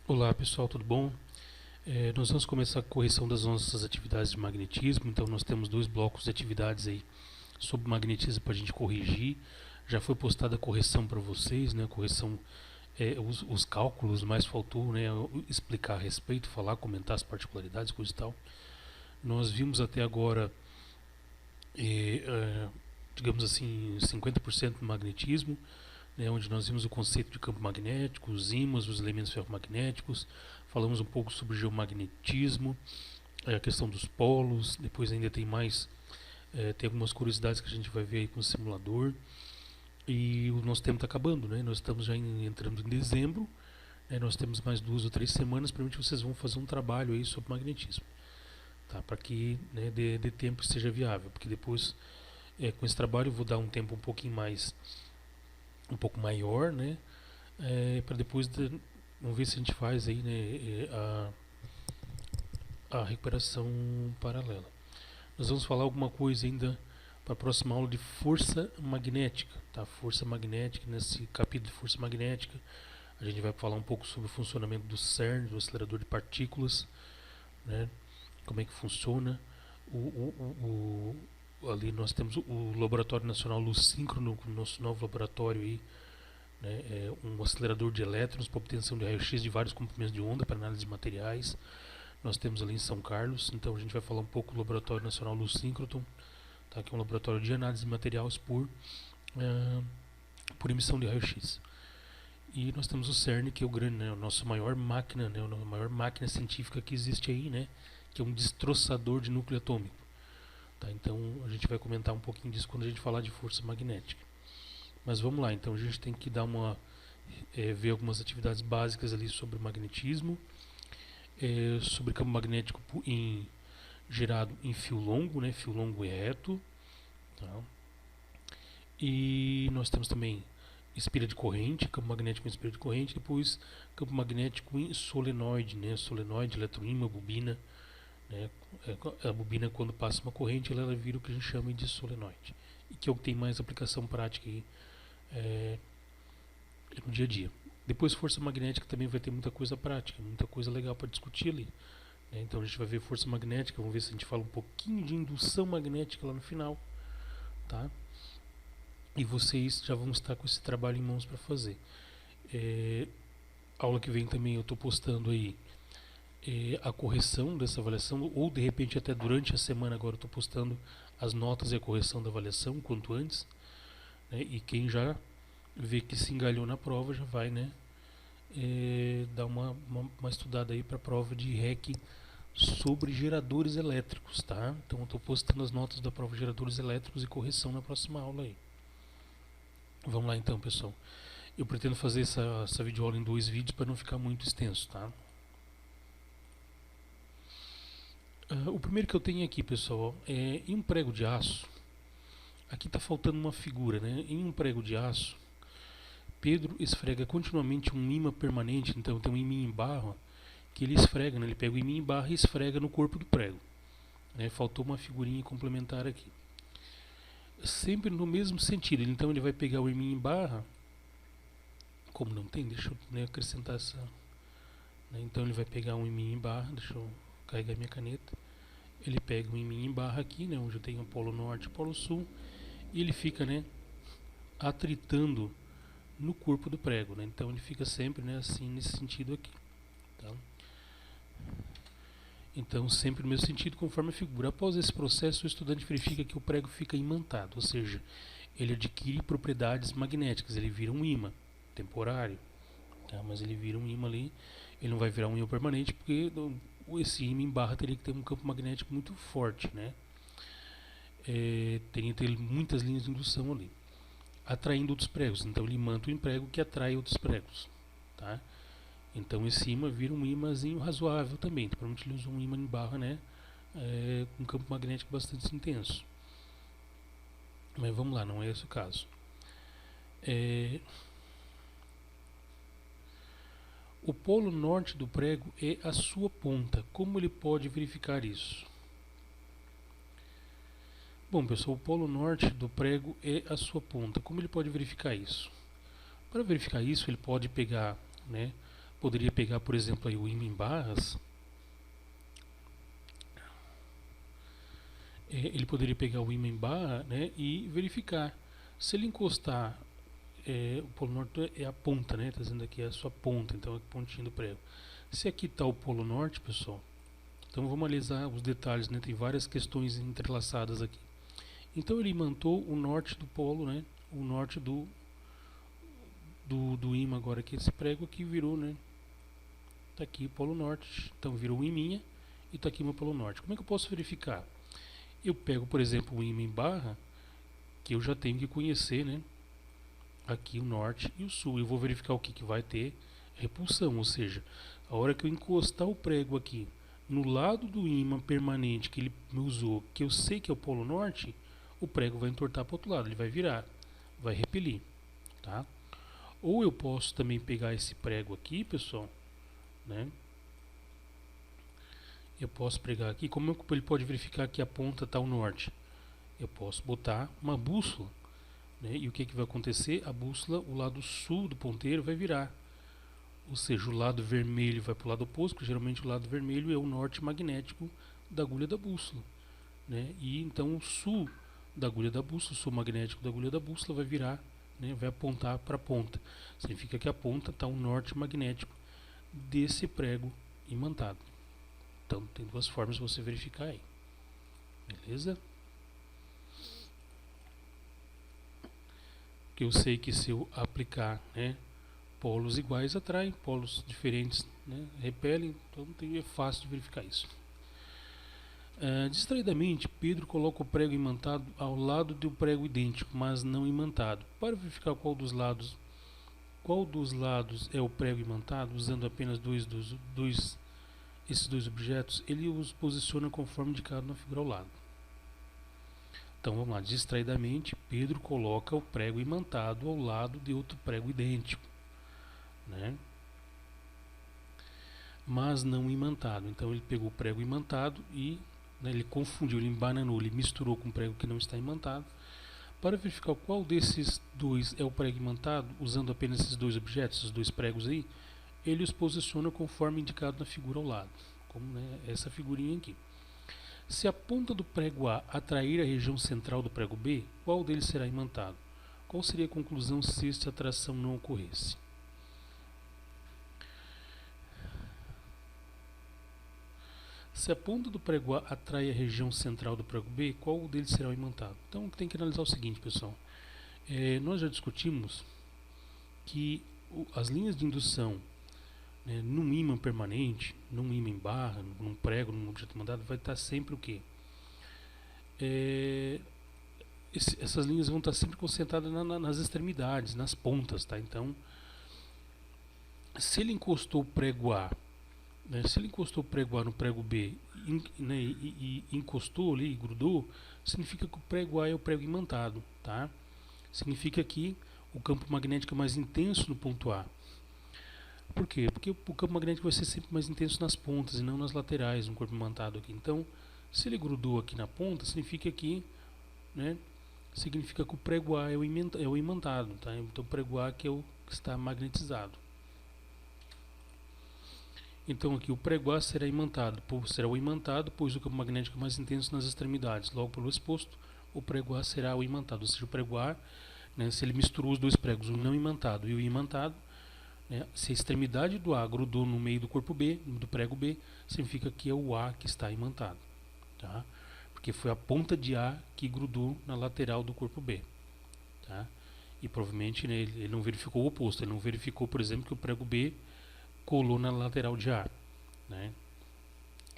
Olá pessoal, tudo bom? Nós vamos começar a correção das nossas atividades de magnetismo, então nós temos dois blocos de atividades aí sobre magnetismo para a gente corrigir. Já foi postada a correção para vocês, né? A correção, os cálculos, mas faltou, né, explicar a respeito, falar, comentar as particularidades, coisa e tal. Nós vimos até agora, eh, eh, digamos assim, 50% do magnetismo, né, onde nós vimos o conceito de campo magnético, os ímãs, os elementos ferromagnéticos, falamos um pouco sobre geomagnetismo, a questão dos polos, depois ainda tem mais, tem algumas curiosidades que a gente vai ver aí com o simulador. E o nosso tempo está acabando, né? Nós estamos já entrando em dezembro, né? Nós temos mais 2 ou 3 semanas, provavelmente vocês vão fazer um trabalho aí sobre magnetismo, tá? Para que, né, dê tempo e seja viável, porque depois, com esse trabalho eu vou dar um tempo um pouco maior, né? Para depois vamos ver se a gente faz aí, né, a recuperação paralela. Nós vamos falar alguma coisa ainda para a próxima aula de força magnética, tá? Força magnética, nesse capítulo de força magnética, a gente vai falar um pouco sobre o funcionamento do CERN, do acelerador de partículas, né? Como é que funciona. Ali nós temos o Laboratório Nacional Luz Síncrono, o nosso novo laboratório aí, né? É um acelerador de elétrons para obtenção de raio-x de vários comprimentos de onda para análise de materiais. Nós temos ali em São Carlos, então a gente vai falar um pouco do Laboratório Nacional Luz Síncroton, tá? Que é um laboratório de análise de materiais uh, por emissão de raio-x. E nós temos o CERN, que é o grande, né, a nossa maior máquina, né, a maior máquina científica que existe aí, né, que é um destroçador de núcleo atômico. Tá? Então a gente vai comentar um pouquinho disso quando a gente falar de força magnética. Mas vamos lá, então a gente tem que dar ver algumas atividades básicas ali sobre magnetismo, sobre campo magnético gerado em fio longo, né, fio longo e reto. Tá? E nós temos também espira de corrente, campo magnético em espira de corrente, depois campo magnético em solenoide, né, solenoide, eletroímã, bobina. Né, a bobina, quando passa uma corrente, ela vira o que a gente chama de solenoide, e que é o que tem mais aplicação prática aí, é, no dia a dia. Depois força magnética também vai ter muita coisa prática, muita coisa legal para discutir ali. Né? Então a gente vai ver força magnética, vamos ver se a gente fala um pouquinho de indução magnética lá no final, tá? E vocês já vão estar com esse trabalho em mãos para fazer. Aula que vem também eu estou postando aí a correção dessa avaliação, ou de repente até durante a semana agora eu estou postando as notas e a correção da avaliação quanto antes, né? E quem já vê que se engalhou na prova já vai, né, dar uma estudada aí para a prova de REC sobre geradores elétricos, tá? Então eu estou postando as notas da prova de geradores elétricos e correção na próxima aula aí. Vamos lá então, pessoal. Eu pretendo fazer essa videoaula em 2 vídeos para não ficar muito extenso, tá? O primeiro que eu tenho aqui, pessoal, é em um prego de aço. Aqui está faltando uma figura, né? Em um prego de aço, Pedro esfrega continuamente um imã permanente, então tem um imã em barra que ele esfrega, né? Ele pega o imã em barra e esfrega no corpo do prego. Né? Faltou uma figurinha complementar aqui. Sempre no mesmo sentido, então ele vai pegar o imã em barra, como não tem, deixa eu, né, acrescentar essa. Né? Então ele vai pegar um imã em barra, deixa eu carregar minha caneta. Ele pega um imã em barra aqui, né, onde eu tenho o polo norte e o polo sul, e ele fica, né, atritando no corpo do prego, né? Então ele fica sempre, né, assim, nesse sentido aqui, tá? Então sempre no mesmo sentido, conforme a figura. Após esse processo, o estudante verifica que o prego fica imantado, ou seja, ele adquire propriedades magnéticas, ele vira um imã temporário, tá? Mas ele vira um imã ali, ele não vai virar um imã permanente, porque esse imã em barra teria que ter um campo magnético muito forte, né? Teria que ter muitas linhas de indução ali, atraindo outros pregos. Então ele imanta o emprego que atrai outros pregos, tá? Então esse imã vira um imãzinho razoável também. Então, provavelmente ele usa um imã em barra, né? Com um campo magnético bastante intenso. Mas vamos lá, não é esse o caso. O polo norte do prego é a sua ponta. Como ele pode verificar isso? Bom, pessoal, o polo norte do prego é a sua ponta. Como ele pode verificar isso? Para verificar isso, ele pode pegar, né, Poderia pegar, por exemplo, aí o ímã em barras. Ele poderia pegar o ímã em barra, né, e verificar. Se ele encostar, o polo norte é a ponta, né? Está dizendo aqui a sua ponta, então é a pontinha do prego. Se aqui está o polo norte, pessoal, então vamos analisar os detalhes, né? Tem várias questões entrelaçadas aqui. Então ele imantou o norte do polo, né? O norte do ímã agora aqui, esse prego aqui virou, né? Está aqui o polo norte, então virou o ímã e está aqui o meu polo norte. Como é que eu posso verificar? Eu pego, por exemplo, o ímã em barra, que eu já tenho que conhecer, né? Aqui o norte e o sul. Eu vou verificar o que, que vai ter repulsão, ou seja, a hora que eu encostar o prego aqui no lado do ímã permanente que ele me usou, que eu sei que é o polo norte, o prego vai entortar para o outro lado, ele vai virar, vai repelir, tá? Ou eu posso também pegar esse prego aqui, pessoal, né? Eu posso pregar aqui, como ele pode verificar que a ponta está ao norte? Eu posso botar uma bússola, né? E o que, que vai acontecer? A bússola, o lado sul do ponteiro vai virar, ou seja, o lado vermelho vai para o lado oposto, porque geralmente o lado vermelho é o norte magnético da agulha da bússola, né? E então o sul da agulha da bússola, o sul magnético da agulha da bússola vai virar, né? Vai apontar para a ponta. Significa que a ponta está o norte magnético desse prego imantado. Então tem duas formas de você verificar aí. Beleza? Que eu sei que se eu aplicar, né, polos iguais atraem, polos diferentes, né, repelem, então é fácil de verificar isso. Distraidamente, Pedro coloca o prego imantado ao lado do prego idêntico, mas não imantado. Para verificar qual dos lados é o prego imantado, usando apenas esses dois objetos, ele os posiciona conforme indicado na figura ao lado. Então vamos lá, distraidamente, Pedro coloca o prego imantado ao lado de outro prego idêntico, né? Mas não imantado. Então ele pegou o prego imantado e, né, ele confundiu, ele embananou, ele misturou com o prego que não está imantado. Para verificar qual desses dois é o prego imantado, usando apenas esses dois objetos, esses dois pregos aí, ele os posiciona conforme indicado na figura ao lado, como, né, essa figurinha aqui. Se a ponta do prego A atrair a região central do prego B, qual deles será imantado? Qual seria a conclusão se esta atração não ocorresse? Se a ponta do prego A atrai a região central do prego B, qual deles será imantado? Então tem que analisar o seguinte, pessoal. Nós já discutimos que as linhas de indução, né, num ímã permanente, num ímã em barra, num prego, num objeto mandado, vai estar sempre o quê? Essas linhas vão estar sempre concentradas nas extremidades, nas pontas, tá? Então, se ele encostou o prego A, né, se ele encostou o prego A no prego B, né, e encostou ali, grudou, significa que o prego A é o prego imantado, tá? Significa que o campo magnético é mais intenso no ponto A. Por quê? Porque o campo magnético vai ser sempre mais intenso nas pontas e não nas laterais, no corpo imantado aqui. Então, se ele grudou aqui na ponta, significa que, né, significa que o prego A é o imantado, tá? Então, o prego A que é o que está magnetizado. Então, aqui o prego A será o imantado, pois o campo magnético é mais intenso nas extremidades. Logo, pelo exposto, o prego A será o imantado. Ou seja, o prego A, né, se ele misturou os dois pregos, o não imantado e o imantado, né, se a extremidade do A grudou no meio do corpo B, do prego B, significa que é o A que está imantado, tá? Porque foi a ponta de A que grudou na lateral do corpo B, tá? E provavelmente, né, ele não verificou o oposto, ele não verificou, por exemplo, que o prego B colou na lateral de A, né?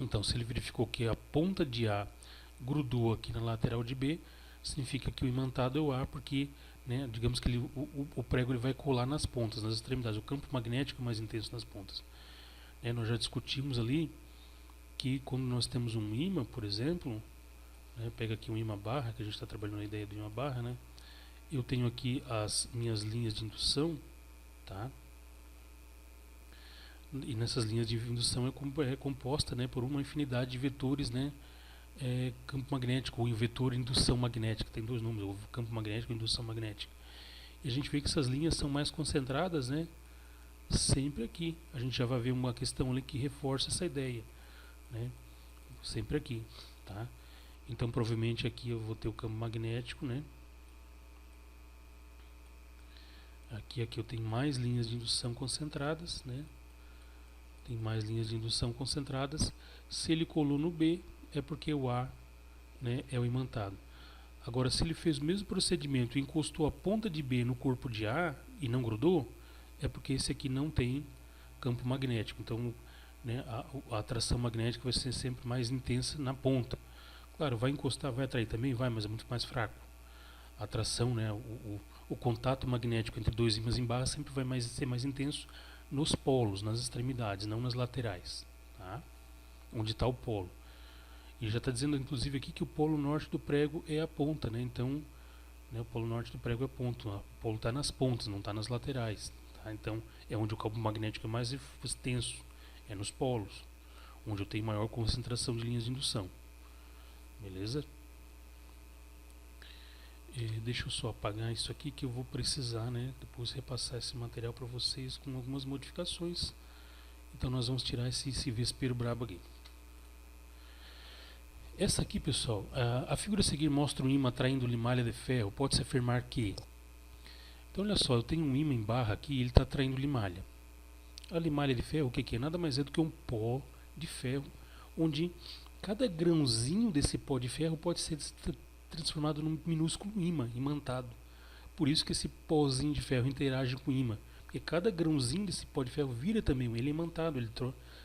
Então, se ele verificou que a ponta de A grudou aqui na lateral de B, significa que o imantado é o A, porque, né, digamos que o prego ele vai colar nas pontas, nas extremidades. O campo magnético é mais intenso nas pontas. Nós já discutimos ali que quando nós temos um ímã, por exemplo, né, pega aqui um ímã barra, que a gente está trabalhando a ideia do ímã barra, né? Eu tenho aqui as minhas linhas de indução, tá? E nessas linhas de indução é composta, né, por uma infinidade de vetores, né, campo magnético ou vetor indução magnética. Tem dois números, campo magnético e indução magnética. E a gente vê que essas linhas são mais concentradas, né, Sempre aqui. A gente já vai ver uma questão ali que reforça essa ideia, né? Sempre aqui, tá? Então provavelmente aqui eu vou ter o campo magnético, né? Aqui eu tenho mais linhas de indução concentradas, né? Tem mais linhas de indução concentradas. Se ele colou no B, é porque o A, né, é o imantado. Agora, se ele fez o mesmo procedimento e encostou a ponta de B no corpo de A e não grudou, é porque esse aqui não tem campo magnético. Então, né, a atração magnética vai ser sempre mais intensa na ponta. Claro, vai encostar, vai atrair também, vai, mas é muito mais fraco. A atração, né, o contato magnético entre dois ímãs em barra sempre vai ser mais intenso nos polos, nas extremidades, não nas laterais, tá? Onde está o polo. E já está dizendo, inclusive, aqui que o polo norte do prego é a ponta, né? Então, né, o polo norte do prego é ponto. O polo está nas pontas, não está nas laterais. Tá? Então, é onde o campo magnético é mais extenso, é nos polos, onde eu tenho maior concentração de linhas de indução. Beleza? Deixa eu só apagar isso aqui que eu vou precisar, né, depois repassar esse material para vocês com algumas modificações. Então nós vamos tirar esse vespeiro brabo aqui. Essa aqui, pessoal, a figura a seguir mostra um ímã atraindo limalha de ferro. Pode-se afirmar que... Então olha só, eu tenho um ímã em barra aqui e ele está atraindo limalha. A limalha de ferro, o que é? Nada mais é do que um pó de ferro, onde cada grãozinho desse pó de ferro pode ser transformado num minúsculo ímã imantado. Por isso que esse pozinho de ferro interage com o ímã. Porque cada grãozinho desse pó de ferro vira também um ele imantado, ele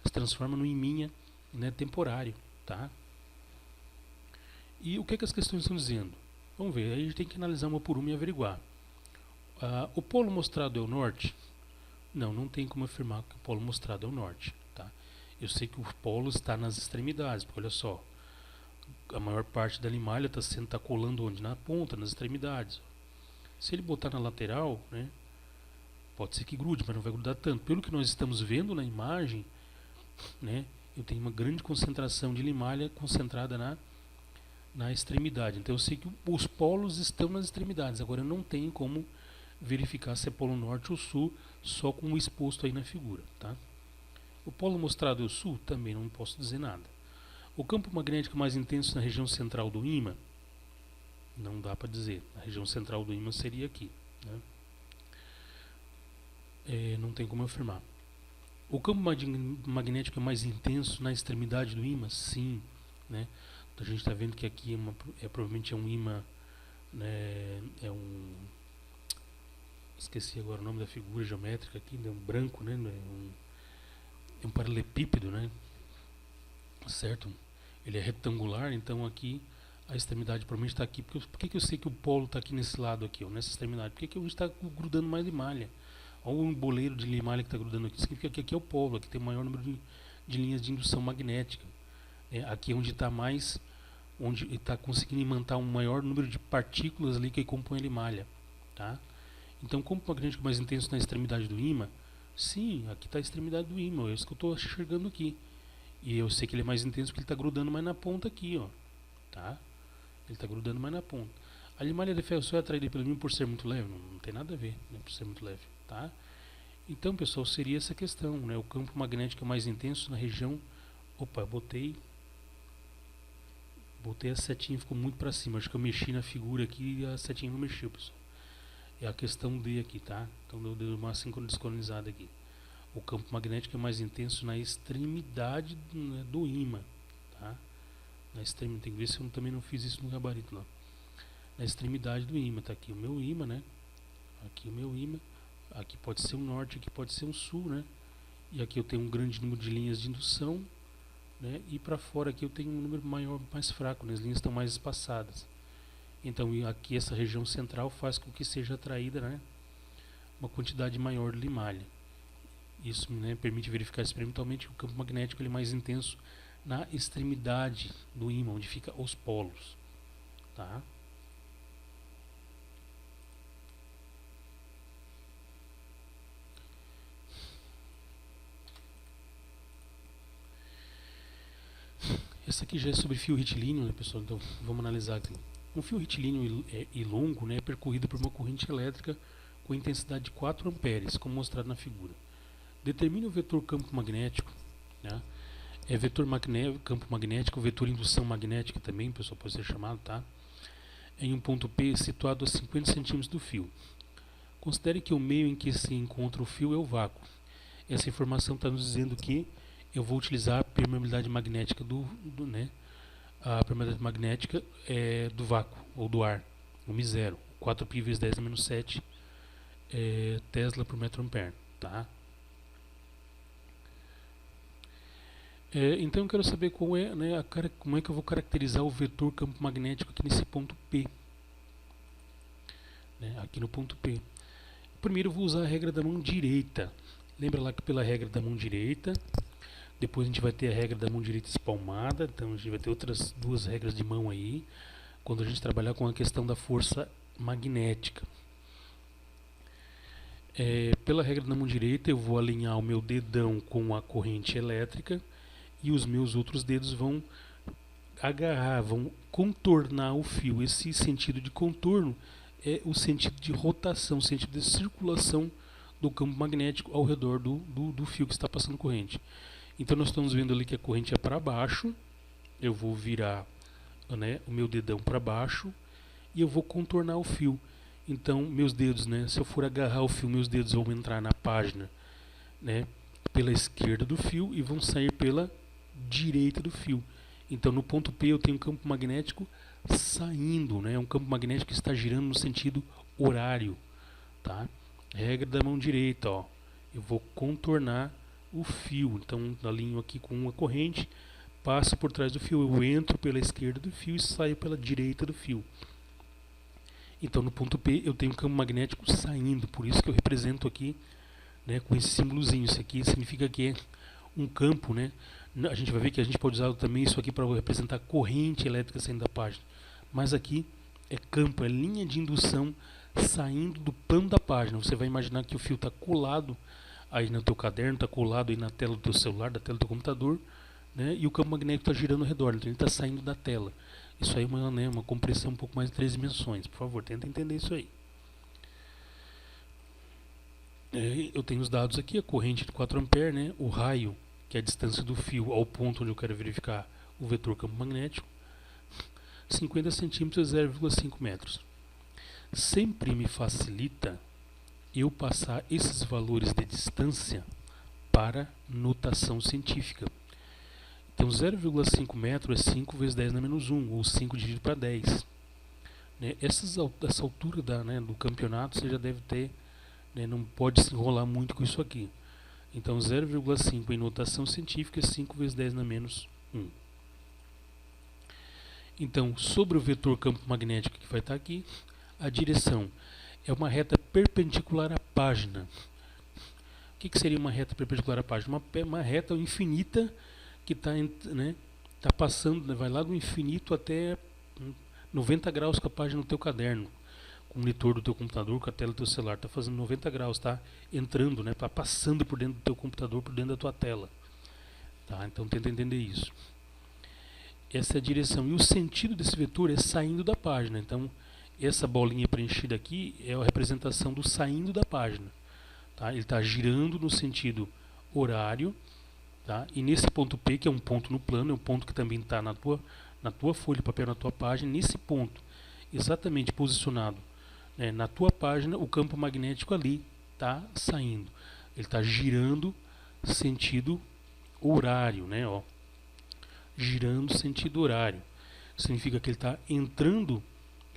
se transforma num iminha, né, temporário. Tá? E o que as questões estão dizendo? Vamos ver, aí a gente tem que analisar uma por uma e averiguar. O polo mostrado é o norte? Não tem como afirmar que o polo mostrado é o norte. Tá? Eu sei que o polo está nas extremidades, porque olha só, a maior parte da limalha está colando onde? Na ponta, nas extremidades. Se ele botar na lateral, né, pode ser que grude, mas não vai grudar tanto. Pelo que nós estamos vendo na imagem, né, eu tenho uma grande concentração de limalha concentrada na extremidade. Então eu sei que os polos estão nas extremidades. Agora eu não tenho como verificar se é polo norte ou sul só com o exposto aí na figura. Tá? O polo mostrado é o sul? Também não posso dizer nada. O campo magnético mais intenso na região central do ímã? Não dá para dizer. A região central do ímã seria aqui. Né? Não tem como afirmar. O campo magnético é mais intenso na extremidade do ímã? Sim. Né? Então a gente está vendo que aqui provavelmente é um ímã, né, esqueci agora o nome da figura geométrica aqui, né, um branco, né, é um paralelepípedo, né, certo? Ele é retangular, então aqui a extremidade provavelmente está aqui. Por que eu sei que o polo está aqui nesse lado aqui, ó, nessa extremidade? Porque aqui está grudando mais limalha. Olha o emboleiro de limalha que está grudando aqui. Significa que aqui é o polo, aqui tem o maior número de linhas de indução magnética. Aqui é onde está mais, onde está conseguindo imantar um maior número de partículas ali que compõem a limalha. Tá? Então, como o magnético mais intenso na extremidade do ímã? Sim, aqui está a extremidade do ímã, é isso que eu estou enxergando aqui. E eu sei que ele é mais intenso porque ele está grudando mais na ponta aqui, ó. Tá? Ele está grudando mais na ponta. A limalha de ferro só é atraída pelo ímã por ser muito leve? Não tem nada a ver, né, por ser muito leve. Tá? Então, pessoal, seria essa questão, né? O campo magnético é mais intenso na região... Opa, botei a setinha, ficou muito para cima. Acho que eu mexi na figura aqui e a setinha não mexeu, pessoal. É a questão D aqui, tá? Então deu uma sincronizada aqui. O campo magnético é mais intenso na extremidade, né, do ímã, tá? Na extremidade, tem que ver se eu também não fiz isso no gabarito lá. Na extremidade do ímã, tá aqui o meu ímã, né? Aqui o meu ímã. Aqui pode ser um norte, aqui pode ser um sul, né? E aqui eu tenho um grande número de linhas de indução, né? E para fora aqui eu tenho um número maior, mais fraco, né? As linhas estão mais espaçadas. Então aqui essa região central faz com que seja atraída, né, uma quantidade maior de limalha. Isso, né, permite verificar experimentalmente que o campo magnético ele é mais intenso na extremidade do ímã, onde fica os polos. Tá? Essa aqui já é sobre fio retilíneo, né, pessoal? Então vamos analisar aqui. Um fio retilíneo e longo, né, é percorrido por uma corrente elétrica com intensidade de 4 amperes, como mostrado na figura. Determine o vetor campo magnético, né? É vetor campo magnético, vetor indução magnética também, pessoal, pode ser chamado, tá? Em um ponto P situado a 50 centímetros do fio. Considere que o meio em que se encontra o fio é o vácuo. Essa informação está nos dizendo que eu vou utilizar a permeabilidade magnética né? A permeabilidade magnética do vácuo ou do ar, o μ0, 4π vezes 10 a menos 7 Tesla por metro ampere, tá? Então eu quero saber qual é, né, como é que eu vou caracterizar o vetor campo magnético aqui nesse ponto P, né, aqui no ponto P. Primeiro eu vou usar a regra da mão direita. Lembra lá que pela regra da mão direita, depois a gente vai ter a regra da mão direita espalmada, então a gente vai ter outras duas regras de mão aí, quando a gente trabalhar com a questão da força magnética. Pela regra da mão direita eu vou alinhar o meu dedão com a corrente elétrica e os meus outros dedos vão agarrar, vão contornar o fio. Esse sentido de contorno é o sentido de rotação, o sentido de circulação do campo magnético ao redor do fio que está passando corrente. Então nós estamos vendo ali que a corrente é para baixo, eu vou virar, né, o meu dedão para baixo e eu vou contornar o fio. Então meus dedos, né, se eu for agarrar o fio, meus dedos vão entrar na página, né, pela esquerda do fio e vão sair pela direita do fio. Então no ponto P eu tenho um campo magnético saindo, né? Um campo magnético que está girando no sentido horário, tá? Regra da mão direita, ó. Eu vou contornar o fio. Então alinho aqui com uma corrente, passo por trás do fio, eu entro pela esquerda do fio e saio pela direita do fio. Então no ponto P eu tenho um campo magnético saindo, por isso que eu represento aqui, né, com esse símbolozinho. Isso aqui significa que é um campo, né? A gente vai ver que a gente pode usar também isso aqui para representar corrente elétrica saindo da página. Mas aqui é campo, é linha de indução saindo do plano da página. Você vai imaginar que o fio está colado aí no teu caderno, está colado aí na tela do teu celular, da tela do teu computador, né? E o campo magnético está girando ao redor, então ele está saindo da tela. Isso aí é uma, né, uma compressão um pouco mais de 3 dimensões. Por favor, tenta entender isso aí. Eu tenho os dados aqui, a corrente de 4 A, né? O raio, que é a distância do fio ao ponto onde eu quero verificar o vetor campo magnético, 50 centímetros, 0,5 metros. Sempre me facilita eu passar esses valores de distância para notação científica. Então 0,5 metro é 5 vezes 10 na menos 1, ou 5 dividido para 10. Né? Essa altura do campeonato você já deve ter, né, não pode se enrolar muito com isso aqui. Então 0,5 em notação científica é 5 vezes 10 na menos 1. Então, sobre o vetor campo magnético que vai estar aqui, a direção é uma reta perpendicular à página. O que seria uma reta perpendicular à página? Uma reta infinita que está, né, passando, vai lá do infinito até 90 graus com a página do teu caderno. Com o monitor do teu computador, com a tela do teu celular, está fazendo 90 graus, está entrando, né, está passando por dentro do teu computador, por dentro da tua tela. Tá? Então tenta entender isso. Essa é a direção. E o sentido desse vetor é saindo da página. Então essa bolinha preenchida aqui é a representação do saindo da página. Tá? Ele está girando no sentido horário. Tá? E nesse ponto P, que é um ponto no plano, é um ponto que também está na tua folha de papel, na tua página, nesse ponto, exatamente posicionado, né, na tua página, o campo magnético ali está saindo. Ele está girando sentido horário, né, ó, girando sentido horário. Significa que ele está entrando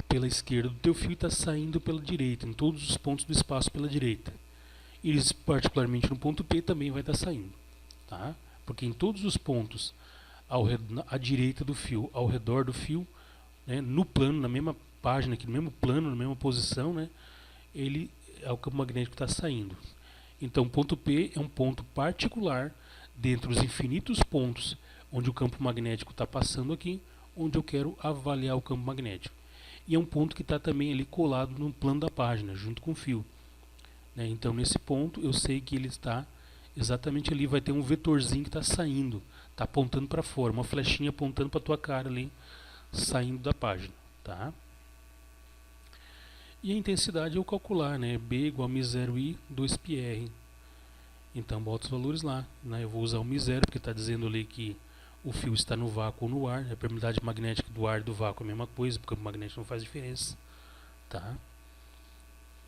pela esquerda do teu fio e está saindo pela direita, em todos os pontos do espaço pela direita. E particularmente no ponto P também vai estar saindo. Tá? Porque em todos os pontos à direita do fio, ao redor do fio, né, no plano, na mesma página, aqui no mesmo plano, na mesma posição, né, o campo magnético está saindo. Então o ponto P é um ponto particular dentre os infinitos pontos onde o campo magnético está passando aqui, onde eu quero avaliar o campo magnético. E é um ponto que está também ali colado no plano da página, junto com o fio. Né? Então nesse ponto eu sei que ele está exatamente ali, vai ter um vetorzinho que está saindo, está apontando para fora, uma flechinha apontando para a tua cara ali, saindo da página. Tá? E a intensidade eu calcular, né? B igual a μ0i 2πr. Então bota os valores lá, né? Eu vou usar o μ0 porque está dizendo ali que o fio está no vácuo ou no ar. A permeabilidade magnética do ar e do vácuo é a mesma coisa, porque o campo magnético não faz diferença, tá?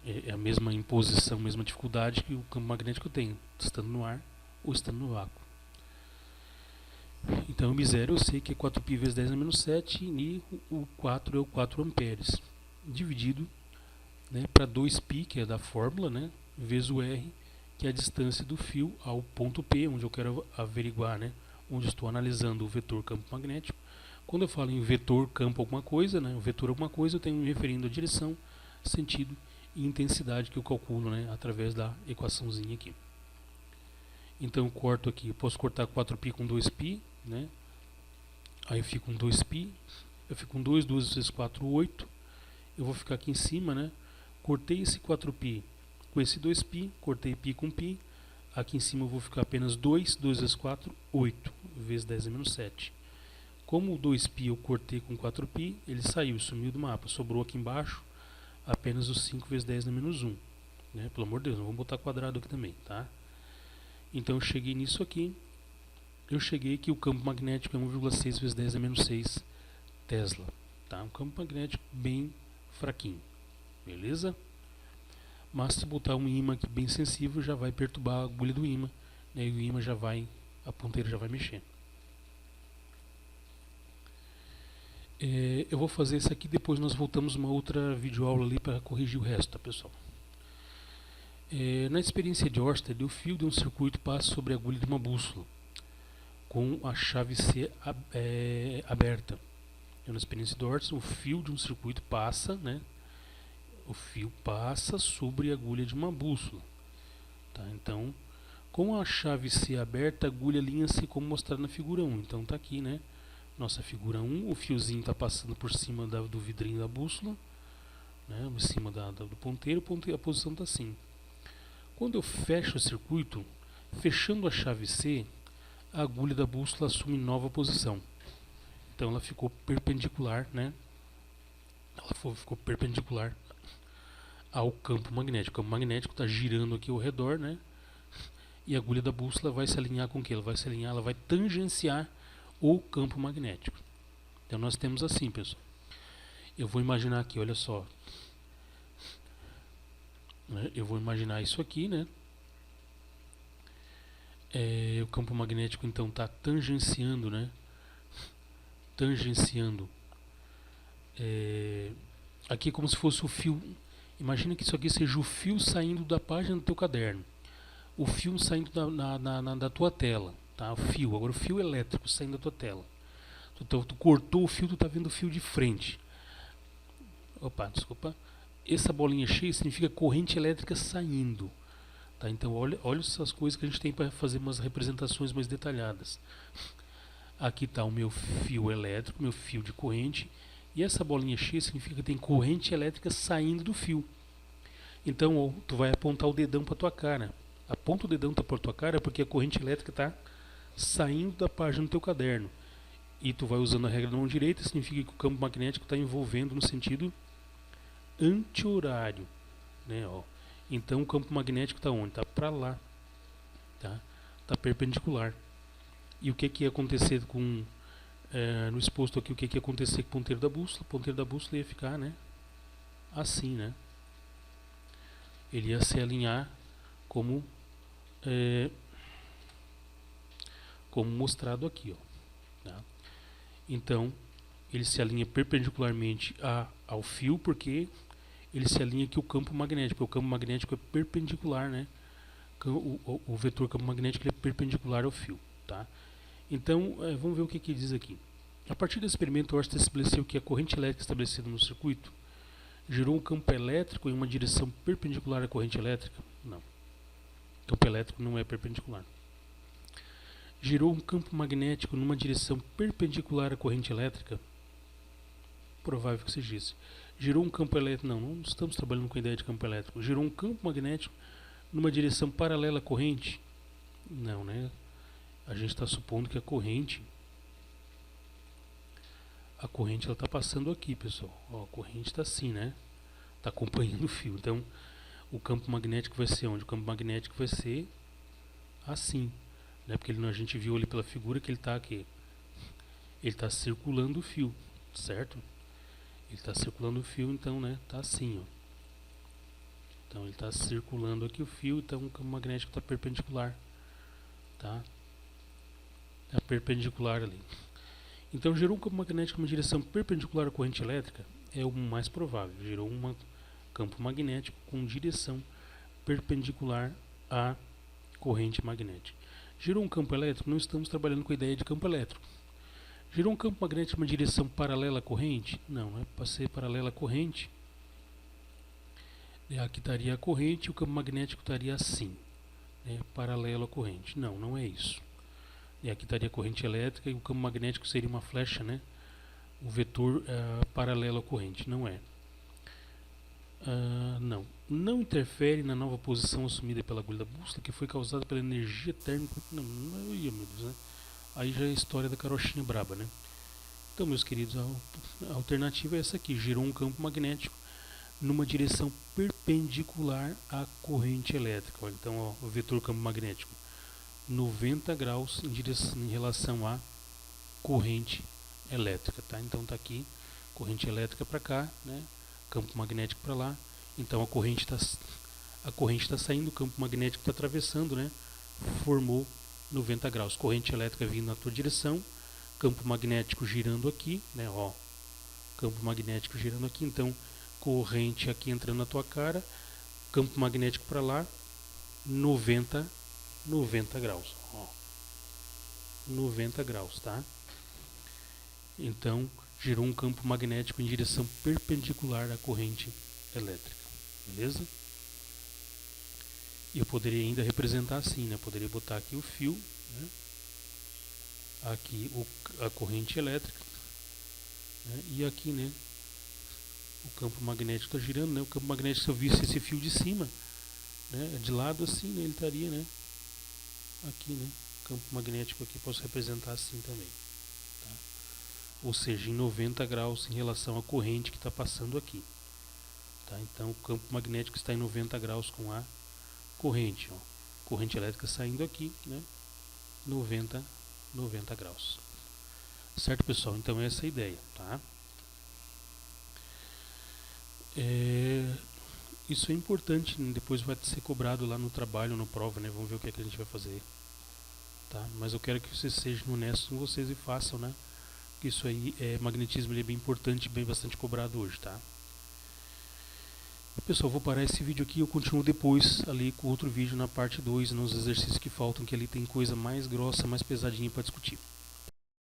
É a mesma imposição, a mesma dificuldade que o campo magnético tem, estando no ar ou estando no vácuo. Então o μ0 eu sei que é 4π vezes 10 a menos 7 e o 4 é o 4 amperes, dividido, né, para 2π, que é da fórmula, né, vezes o r, que é a distância do fio ao ponto P, onde eu quero averiguar, né, onde estou analisando o vetor campo magnético. Quando eu falo em vetor campo alguma coisa, né, o vetor alguma coisa, eu tenho me referindo à direção, sentido e intensidade que eu calculo, né, através da equaçãozinha aqui. Então eu corto aqui, eu posso cortar 4π com 2π, né? Aí eu fico com 2π, eu fico com 2 vezes 4, 8. Eu vou ficar aqui em cima, né? Cortei esse 4π com esse 2π, cortei π com π. Aqui em cima eu vou ficar apenas 2 vezes 4, 8, vezes 10 a menos 7. Como o 2π eu cortei com 4π, ele saiu, sumiu do mapa. Sobrou aqui embaixo apenas os 5 vezes 10 a menos 1. Né? Pelo amor de Deus, não vamos botar quadrado aqui também, tá? Então eu cheguei nisso aqui. Eu cheguei que o campo magnético é 1,6 vezes 10 a menos 6 Tesla. Tá? Um campo magnético bem fraquinho. Beleza? Mas se botar um ímã aqui bem sensível, já vai perturbar a agulha do ímã. Né? E o ímã já vai, a ponteira já vai mexer. Eu vou fazer isso aqui, depois nós voltamos uma outra videoaula ali para corrigir o resto, tá, pessoal? Na experiência de Ørsted, o fio de um circuito passa sobre a agulha de uma bússola, com a chave C aberta. Na experiência de Ørsted, o fio de um circuito passa, né? O fio passa sobre a agulha de uma bússola. Tá? Então, com a chave C aberta, a agulha alinha-se como mostrado na figura 1. Então está aqui, né? Nossa figura 1, o fiozinho está passando por cima do vidrinho da bússola, né? Em cima do ponteiro, a posição está assim. Quando eu fecho o circuito, fechando a chave C, a agulha da bússola assume nova posição. Então ela ficou perpendicular, né? Ela ficou perpendicular ao campo magnético. O campo magnético está girando aqui ao redor, né? E a agulha da bússola vai se alinhar com o que? Ela vai tangenciar o campo magnético. Então nós temos assim, pessoal. Eu vou imaginar aqui, olha só. Eu vou imaginar isso aqui, né? O campo magnético então está tangenciando, né? Tangenciando. Aqui como se fosse o fio. Imagina que isso aqui seja o fio saindo da página do teu caderno. O fio saindo da tua tela. Tá? O fio. Agora o fio elétrico saindo da tua tela. Tu cortou o fio, tu está vendo o fio de frente. Opa, desculpa. Essa bolinha cheia significa corrente elétrica saindo. Tá? Então olha essas coisas que a gente tem para fazer umas representações mais detalhadas. Aqui está o meu fio elétrico, meu fio de corrente. E essa bolinha cheia significa que tem corrente elétrica saindo do fio. Então tu vai apontar o dedão para tua cara. Aponta o dedão para tua cara porque a corrente elétrica está saindo da página do teu caderno. E tu vai usando a regra da mão direita, significa que o campo magnético está envolvendo no sentido anti-horário, né? Então o campo magnético está onde? Está para lá, tá? Está perpendicular. E o que ia acontecer com no exposto aqui, o que ia acontecer com o ponteiro da bússola? O ponteiro da bússola ia ficar, né? Assim, né? Ele ia se alinhar como mostrado aqui, ó, tá? Então ele se alinha perpendicularmente ao fio, porque ele se alinha aqui o campo magnético. O campo magnético é perpendicular, né? O vetor campo magnético é perpendicular ao fio, tá? Então vamos ver o que diz aqui. A partir do experimento, Ørsted estabeleceu que a corrente elétrica estabelecida no circuito gerou um campo elétrico em uma direção perpendicular à corrente elétrica. Não. O campo elétrico não é perpendicular. Gerou um campo magnético numa direção perpendicular à corrente elétrica. Provável que seja isso. Gerou um campo elétrico. Não estamos trabalhando com a ideia de campo elétrico. Gerou um campo magnético numa direção paralela à corrente. Não, né? A gente está supondo que a corrente ela está passando aqui, pessoal. Ó, a corrente está assim, né? Está acompanhando o fio. Então, o campo magnético vai ser onde? O campo magnético vai ser assim, né? Porque a gente viu ali pela figura que ele está aqui. Ele está circulando o fio, certo? Ele está circulando o fio, então, né? Tá assim, ó. Então ele está circulando aqui o fio, então o campo magnético está perpendicular, tá? Está perpendicular ali. Então gerou um campo magnético em uma direção perpendicular à corrente elétrica, é o mais provável. Gerou um campo magnético com direção perpendicular à corrente magnética. Gerou um campo elétrico, não estamos trabalhando com a ideia de campo elétrico. Gerou um campo magnético em uma direção paralela à corrente? Não, é para ser paralela à corrente. Aqui estaria a corrente e o campo magnético estaria assim, né, paralelo à corrente. Não, não é isso. E aqui estaria a corrente elétrica e o campo magnético seria uma flecha, né? O vetor paralelo à corrente. Não é. Não interfere na nova posição assumida pela agulha da bússola, que foi causada pela energia térmica. Não, meu Deus, né? Aí já é a história da carochinha braba, né? Então, meus queridos, a alternativa é essa aqui. Gerou um campo magnético numa direção perpendicular à corrente elétrica. Então, ó, o vetor campo magnético 90 graus em relação à corrente elétrica, tá? Então tá aqui corrente elétrica para cá, né? Campo magnético para lá. Então a corrente está saindo, o campo magnético está atravessando, né? Formou 90 graus. Corrente elétrica vindo na tua direção, campo magnético girando aqui, né? Ó, campo magnético girando aqui. Então corrente aqui entrando na tua cara, campo magnético para lá, 90 graus, ó, 90 graus, tá? Então gerou um campo magnético em direção perpendicular à corrente elétrica, beleza? E eu poderia ainda representar assim, né? Poderia botar aqui o fio, né? Aqui a corrente elétrica, né? E aqui, né? O campo magnético está girando, né? O campo magnético, se eu visse esse fio de cima, né? De lado assim, né? Ele estaria, né? Aqui, né? Campo magnético aqui posso representar assim também, tá? Ou seja, em 90 graus em relação à corrente que está passando aqui, tá? Então o campo magnético está em 90 graus com a corrente, ó. Corrente elétrica saindo aqui, né? 90 graus, certo, pessoal? Então essa é a ideia, tá? Isso é importante, né? Depois vai ser cobrado lá no trabalho, na prova, né? Vamos ver o que é que a gente vai fazer, tá? Mas eu quero que vocês sejam honestos com vocês e façam, né? Isso aí, magnetismo, ele é bem importante, bem bastante cobrado hoje, tá? Pessoal, vou parar esse vídeo aqui, eu continuo depois ali com outro vídeo na parte 2, nos exercícios que faltam, que ali tem coisa mais grossa, mais pesadinha para discutir.